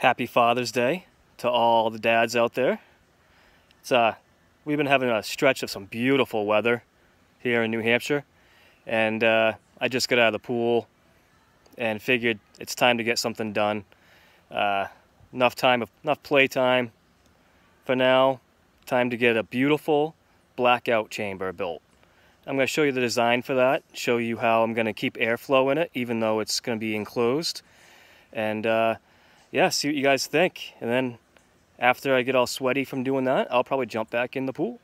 Happy Father's Day to all the dads out there. We've been having a stretch of some beautiful weather here in New Hampshire, and I just got out of the pool and figured it's time to get something done. Enough play time for now. Time to get a beautiful blackout chamber built. I'm going to show you the design for that, show you how I'm going to keep airflow in it even though it's going to be enclosed, and yeah, see what you guys think. And then after I get all sweaty from doing that, I'll probably jump back in the pool.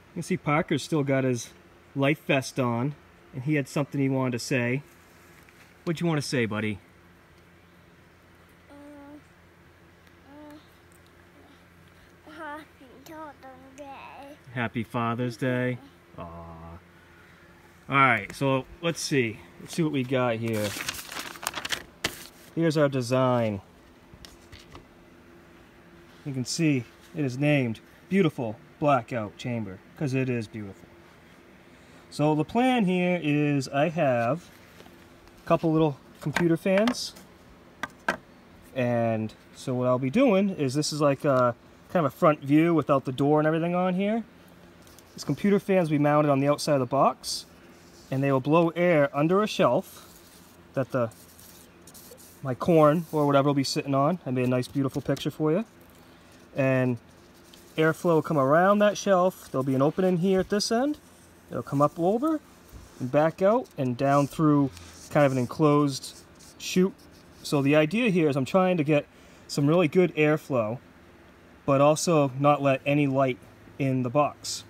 You can see Parker's still got his life vest on, and he had something he wanted to say. What'd you want to say, buddy? Happy Father's Day. Aww. Alright, so let's see. Let's see what we got here. Here's our design. You can see it is named Beautiful Blackout Chamber, because it is beautiful. So the plan here is I have a couple little computer fans, and so what I'll be doing is, this is like a kind of a front view without the door and everything on here. These computer fans will be mounted on the outside of the box, and they will blow air under a shelf that my corn or whatever will be sitting on. I made a nice beautiful picture for you. And airflow will come around that shelf. There'll be an opening here at this end. It'll come up over and back out and down through kind of an enclosed chute. So the idea here is I'm trying to get some really good airflow, but also not let any light in the box.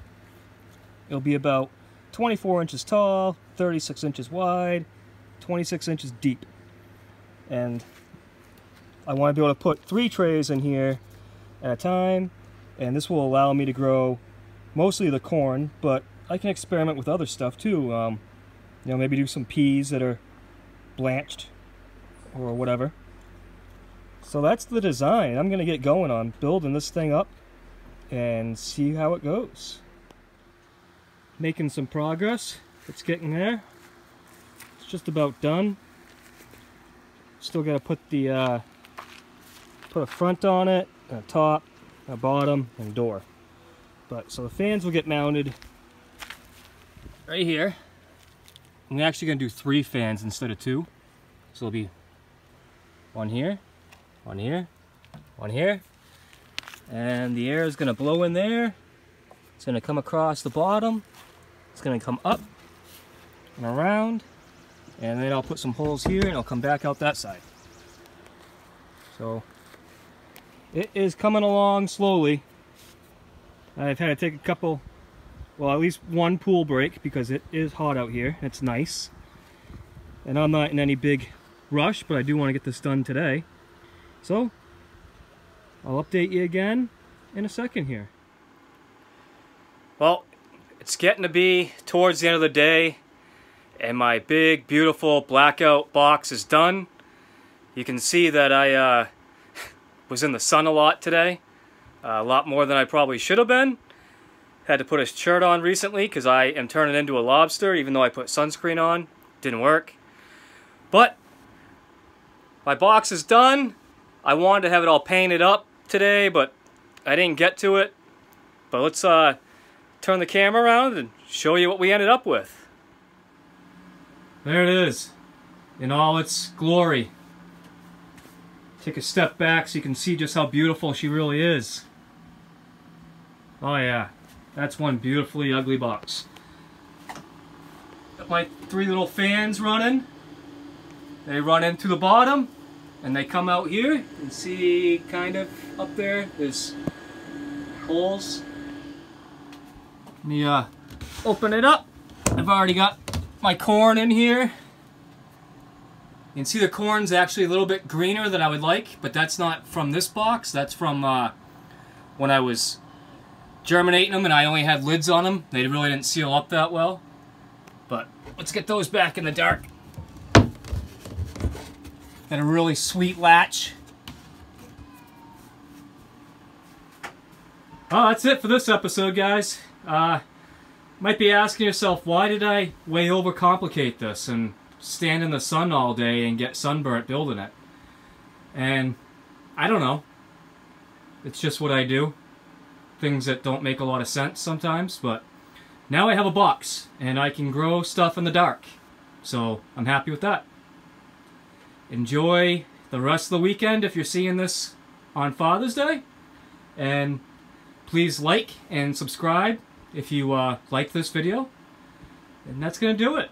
It'll be about 24 inches tall, 36 inches wide, 26 inches deep. And I want to be able to put 3 trays in here at a time, and this will allow me to grow mostly the corn, but I can experiment with other stuff too. You know, maybe do some peas that are blanched or whatever. So that's the design. I'm going to get going on building this thing up and see how it goes. Making some progress. It's getting there. It's just about done. Still got to put a front on it, a top, a bottom, and a door. But so the fans will get mounted right here. I'm actually going to do 3 fans instead of 2. So it'll be one here, one here, one here, and the air is going to blow in there. It's going to come across the bottom. It's going to come up and around. And then I'll put some holes here and it'll come back out that side. So it is coming along slowly. I've had to take a couple, well, at least one pool break because it is hot out here. It's nice. And I'm not in any big rush, but I do want to get this done today. So I'll update you again in a second here. Well, it's getting to be towards the end of the day, and my big, beautiful blackout box is done. You can see that I was in the sun a lot today. A lot more than I probably should have been. Had to put a shirt on recently because I am turning into a lobster, even though I put sunscreen on. Didn't work. But my box is done. I wanted to have it all painted up today, but I didn't get to it. But let's turn the camera around and show you what we ended up with. There it is, in all its glory. Take a step back so you can see just how beautiful she really is. Oh yeah, that's one beautifully ugly box. Got my 3 little fans running. They run into the bottom, and they come out here. You can see kind of up there, there's holes. Let me open it up. I've already got my corn in here. You can see the corn's actually a little bit greener than I would like, but that's not from this box. That's from when I was germinating them and I only had lids on them. They really didn't seal up that well. But let's get those back in the dark. Got a really sweet latch. Well, that's it for this episode, guys. Might be asking yourself, why did I way overcomplicate this and stand in the sun all day and get sunburnt building it? And I don't know. It's just what I do. Things that don't make a lot of sense sometimes, but now I have a box and I can grow stuff in the dark. So I'm happy with that. Enjoy the rest of the weekend if you're seeing this on Father's Day. And please like and subscribe if you like this video. And that's going to do it.